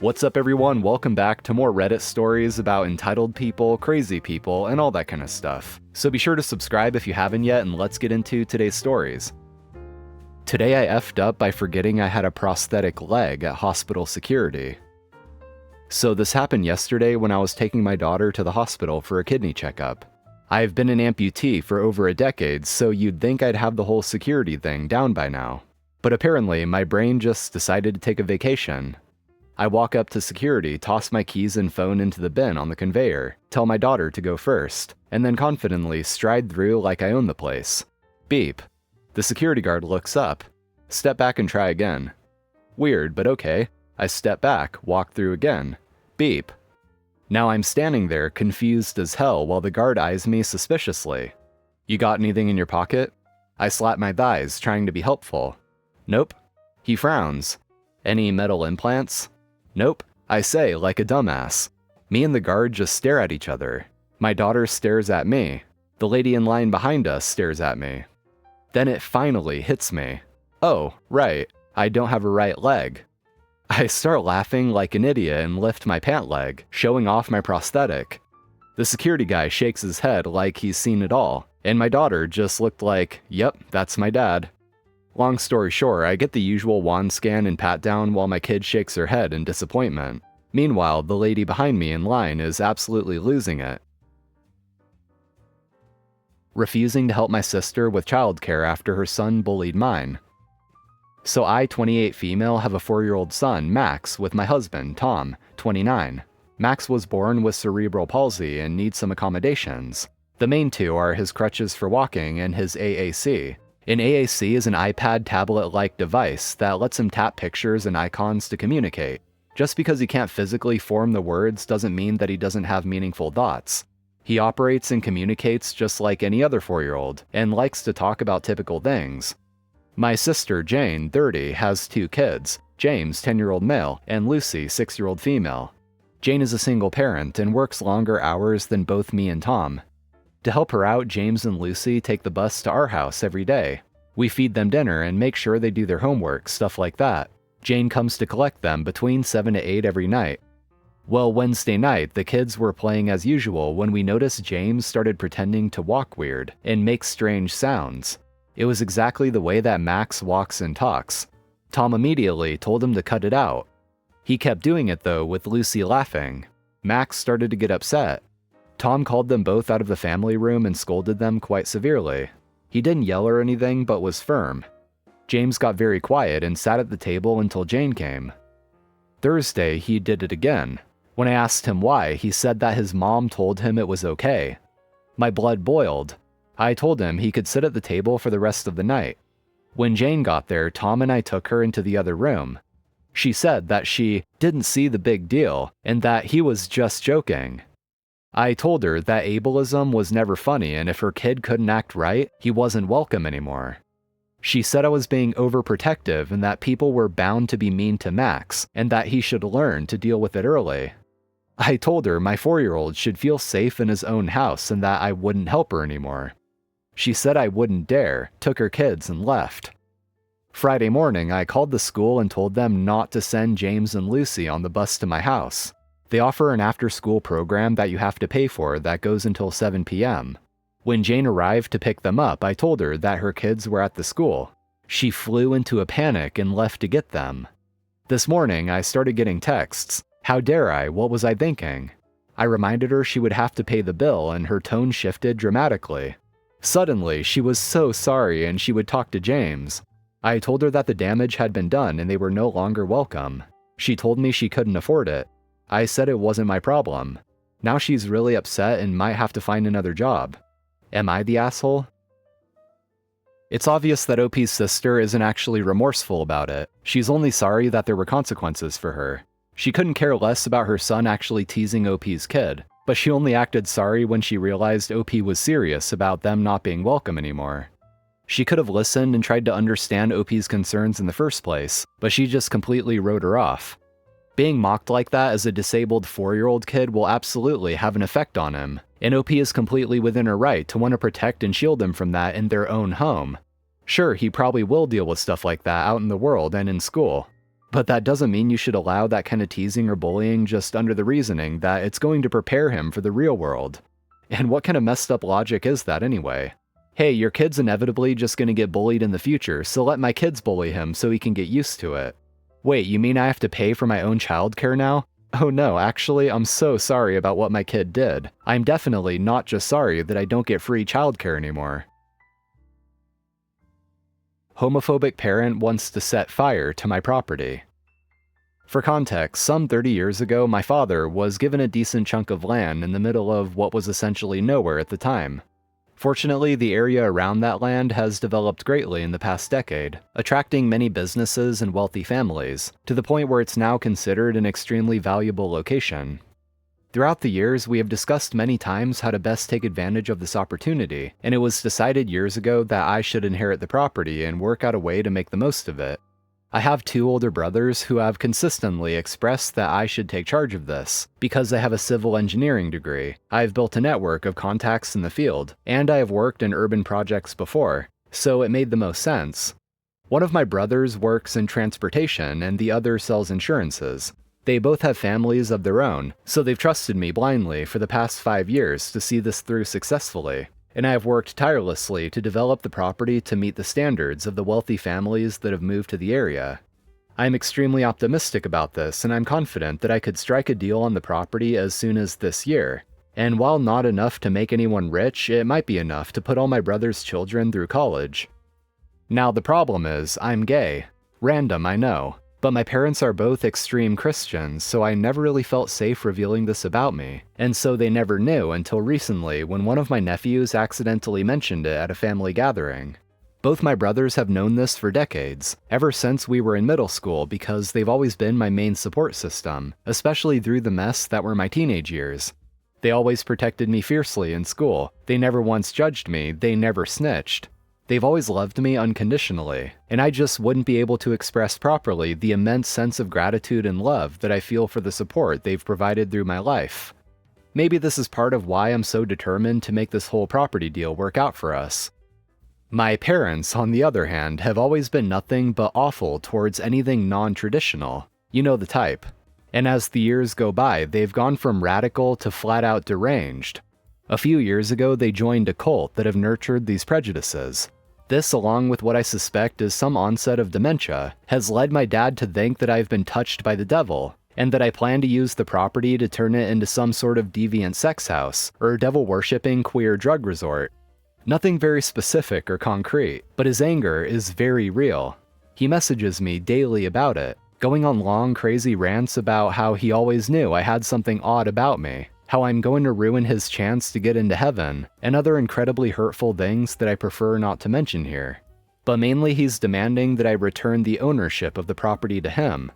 What's up everyone, welcome back to more Reddit stories about entitled people, crazy people, and all that kind of stuff. So be sure to subscribe if you haven't yet, and let's get into today's stories. Today I effed up by forgetting I had a prosthetic leg at hospital security. So this happened yesterday when I was taking my daughter to the hospital for a kidney checkup. I've been an amputee for over a decade, so you'd think I'd have the whole security thing down by now. But apparently my brain just decided to take a vacation. I walk up to security, toss my keys and phone into the bin on the conveyor, tell my daughter to go first, and then confidently stride through like I own the place. Beep. The security guard looks up. Step back and try again. Weird, but okay. I step back, walk through again. Beep. Now I'm standing there, confused as hell, while the guard eyes me suspiciously. You got anything in your pocket? I slap my thighs, trying to be helpful. Nope. He frowns. Any metal implants? Nope, I say like a dumbass. Me and the guard just stare at each other. My daughter stares at me. The lady in line behind us stares at me. Then it finally hits me. Oh, right, I don't have a right leg. I start laughing like an idiot and lift my pant leg, showing off my prosthetic. The security guy shakes his head like he's seen it all, and my daughter just looked like, yep, that's my dad. Long story short, I get the usual wand scan and pat down while my kid shakes her head in disappointment. Meanwhile, the lady behind me in line is absolutely losing it. Refusing to help my sister with childcare after her son bullied mine. So I, 28 female, have a 4-year-old son, Max, with my husband, Tom, 29. Max was born with cerebral palsy and needs some accommodations. The main two are his crutches for walking and his AAC. An AAC is an iPad tablet-like device that lets him tap pictures and icons to communicate. Just because he can't physically form the words doesn't mean that he doesn't have meaningful thoughts. He operates and communicates just like any other 4-year-old, and likes to talk about typical things. My sister, Jane, 30, has 2 kids, James, 10-year-old male, and Lucy, 6-year-old female. Jane is a single parent and works longer hours than both me and Tom. To help her out, James and Lucy take the bus to our house every day. We feed them dinner and make sure they do their homework, stuff like that. Jane comes to collect them between 7 to 8 every night. Well, Wednesday night, the kids were playing as usual when we noticed James started pretending to walk weird and make strange sounds. It was exactly the way that Max walks and talks. Tom immediately told him to cut it out. He kept doing it though, with Lucy laughing. Max started to get upset. Tom called them both out of the family room and scolded them quite severely. He didn't yell or anything, but was firm. James got very quiet and sat at the table until Jane came. Thursday, he did it again. When I asked him why, he said that his mom told him it was okay. My blood boiled. I told him he could sit at the table for the rest of the night. When Jane got there, Tom and I took her into the other room. She said that she didn't see the big deal and that he was just joking. I told her that ableism was never funny, and if her kid couldn't act right, he wasn't welcome anymore. She said I was being overprotective and that people were bound to be mean to Max, and that he should learn to deal with it early. I told her my 4-year-old should feel safe in his own house and that I wouldn't help her anymore. She said I wouldn't dare, took her kids and left. Friday morning, I called the school and told them not to send James and Lucy on the bus to my house. They offer an after-school program that you have to pay for that goes until 7 p.m. When Jane arrived to pick them up, I told her that her kids were at the school. She flew into a panic and left to get them. This morning, I started getting texts. How dare I? What was I thinking? I reminded her she would have to pay the bill, and her tone shifted dramatically. Suddenly, she was so sorry and she would talk to James. I told her that the damage had been done and they were no longer welcome. She told me she couldn't afford it. I said it wasn't my problem. Now she's really upset and might have to find another job. Am I the asshole? It's obvious that OP's sister isn't actually remorseful about it. She's only sorry that there were consequences for her. She couldn't care less about her son actually teasing OP's kid, but she only acted sorry when she realized OP was serious about them not being welcome anymore. She could have listened and tried to understand OP's concerns in the first place, but she just completely wrote her off. Being mocked like that as a disabled 4-year-old kid will absolutely have an effect on him, and OP is completely within her right to want to protect and shield him from that in their own home. Sure, he probably will deal with stuff like that out in the world and in school. But that doesn't mean you should allow that kind of teasing or bullying just under the reasoning that it's going to prepare him for the real world. And what kind of messed up logic is that anyway? Hey, your kid's inevitably just going to get bullied in the future, so let my kids bully him so he can get used to it. Wait, you mean I have to pay for my own childcare now? Oh no, actually, I'm so sorry about what my kid did. I'm definitely not just sorry that I don't get free childcare anymore. Homophobic parent wants to set fire to my property. For context, some 30 years ago, my father was given a decent chunk of land in the middle of what was essentially nowhere at the time. Fortunately, the area around that land has developed greatly in the past decade, attracting many businesses and wealthy families, to the point where it's now considered an extremely valuable location. Throughout the years, we have discussed many times how to best take advantage of this opportunity, and it was decided years ago that I should inherit the property and work out a way to make the most of it. I have 2 older brothers who have consistently expressed that I should take charge of this, because I have a civil engineering degree, I have built a network of contacts in the field, and I have worked in urban projects before, so it made the most sense. One of my brothers works in transportation and the other sells insurances. They both have families of their own, so they've trusted me blindly for the past 5 years to see this through successfully. And I have worked tirelessly to develop the property to meet the standards of the wealthy families that have moved to the area. I am extremely optimistic about this, and I'm confident that I could strike a deal on the property as soon as this year. And while not enough to make anyone rich, it might be enough to put all my brother's children through college. Now the problem is, I'm gay. Random, I know. But my parents are both extreme Christians, so I never really felt safe revealing this about me, and so they never knew until recently when one of my nephews accidentally mentioned it at a family gathering. Both my brothers have known this for decades, ever since we were in middle school, because they've always been my main support system, especially through the mess that were my teenage years. They always protected me fiercely in school, they never once judged me, they never snitched. They've always loved me unconditionally, and I just wouldn't be able to express properly the immense sense of gratitude and love that I feel for the support they've provided through my life. Maybe this is part of why I'm so determined to make this whole property deal work out for us. My parents, on the other hand, have always been nothing but awful towards anything non-traditional. You know the type. And as the years go by, they've gone from radical to flat-out deranged. A few years ago, they joined a cult that have nurtured these prejudices. This, along with what I suspect is some onset of dementia, has led my dad to think that I've been touched by the devil, and that I plan to use the property to turn it into some sort of deviant sex house, or devil-worshipping queer drug resort. Nothing very specific or concrete, but his anger is very real. He messages me daily about it, going on long, crazy rants about how he always knew I had something odd about me, how I'm going to ruin his chance to get into heaven, and other incredibly hurtful things that I prefer not to mention here. But mainly he's demanding that I return the ownership of the property to him.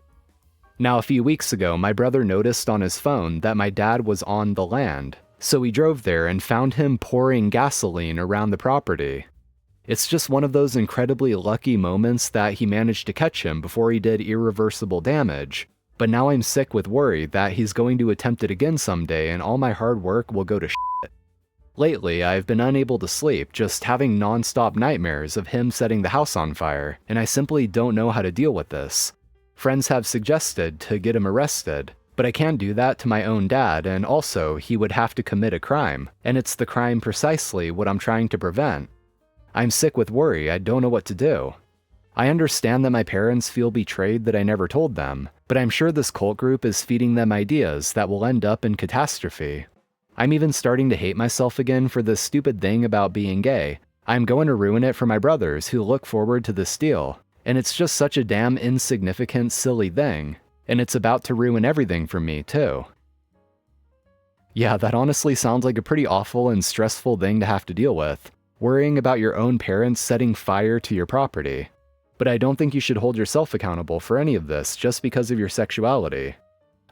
Now a few weeks ago, my brother noticed on his phone that my dad was on the land, so he drove there and found him pouring gasoline around the property. It's just one of those incredibly lucky moments that he managed to catch him before he did irreversible damage. But now I'm sick with worry that he's going to attempt it again someday and all my hard work will go to shit. Lately, I've been unable to sleep, just having non-stop nightmares of him setting the house on fire, and I simply don't know how to deal with this. Friends have suggested to get him arrested, but I can't do that to my own dad, and also he would have to commit a crime, and it's the crime precisely what I'm trying to prevent. I'm sick with worry, I don't know what to do. I understand that my parents feel betrayed that I never told them, but I'm sure this cult group is feeding them ideas that will end up in catastrophe. I'm even starting to hate myself again for this stupid thing about being gay. I'm going to ruin it for my brothers who look forward to this deal, and it's just such a damn insignificant, silly thing, and it's about to ruin everything for me, too. Yeah, that honestly sounds like a pretty awful and stressful thing to have to deal with, worrying about your own parents setting fire to your property. But I don't think you should hold yourself accountable for any of this just because of your sexuality.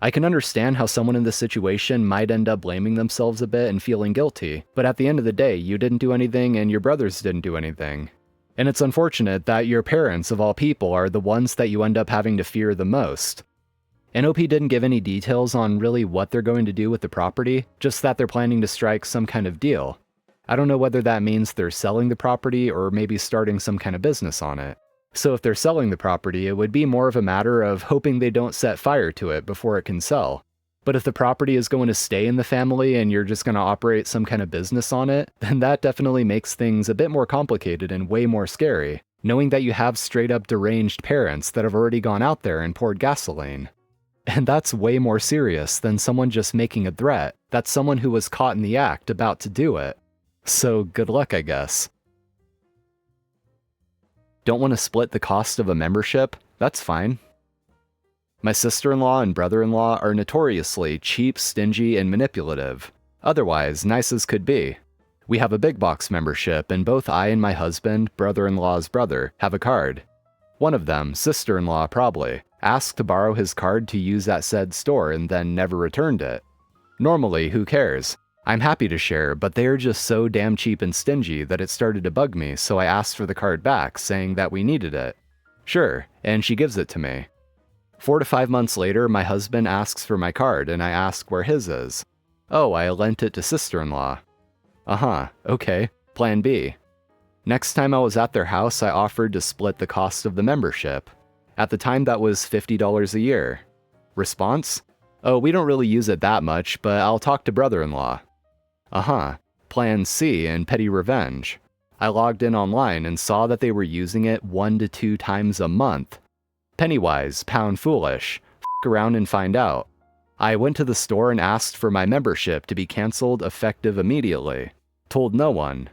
I can understand how someone in this situation might end up blaming themselves a bit and feeling guilty, but at the end of the day, you didn't do anything and your brothers didn't do anything. And it's unfortunate that your parents, of all people, are the ones that you end up having to fear the most. NOP didn't give any details on really what they're going to do with the property, just that they're planning to strike some kind of deal. I don't know whether that means they're selling the property or maybe starting some kind of business on it. So if they're selling the property, it would be more of a matter of hoping they don't set fire to it before it can sell. But if the property is going to stay in the family and you're just going to operate some kind of business on it, then that definitely makes things a bit more complicated and way more scary, knowing that you have straight up deranged parents that have already gone out there and poured gasoline. And that's way more serious than someone just making a threat. That's someone who was caught in the act about to do it. So good luck, I guess. Don't want to split the cost of a membership? That's fine. My sister-in-law and brother-in-law are notoriously cheap, stingy, and manipulative. Otherwise, nice as could be. We have a big box membership, and both I and my husband, brother-in-law's brother, have a card. One of them, sister-in-law probably, asked to borrow his card to use at said store and then never returned it. Normally, who cares? I'm happy to share, but they are just so damn cheap and stingy that it started to bug me, so I asked for the card back, saying that we needed it. Sure, and she gives it to me. 4 to 5 months later, my husband asks for my card, and I ask where his is. Oh, I lent it to sister-in-law. Okay, plan B. Next time I was at their house, I offered to split the cost of the membership. At the time, that was $50 a year. Response? Oh, we don't really use it that much, but I'll talk to brother-in-law. Plan C and petty revenge. I logged in online and saw that they were using it 1 to 2 times a month. Pennywise, pound foolish. F around and find out. I went to the store and asked for my membership to be canceled effective immediately. Told no one.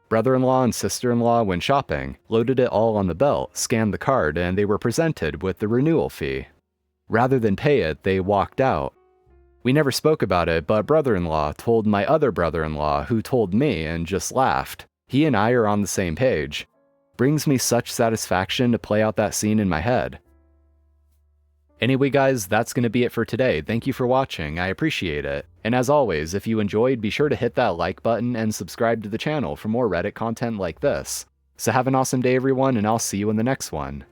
Brother-in-law and sister-in-law went shopping, loaded it all on the belt, scanned the card, and they were presented with the renewal fee. Rather than pay it, they walked out. We never spoke about it, but brother-in-law told my other brother-in-law, who told me and just laughed. He and I are on the same page. Brings me such satisfaction to play out that scene in my head. Anyway guys, that's going to be it for today. Thank you for watching, I appreciate it. And as always, if you enjoyed, be sure to hit that like button and subscribe to the channel for more Reddit content like this. So have an awesome day everyone, and I'll see you in the next one.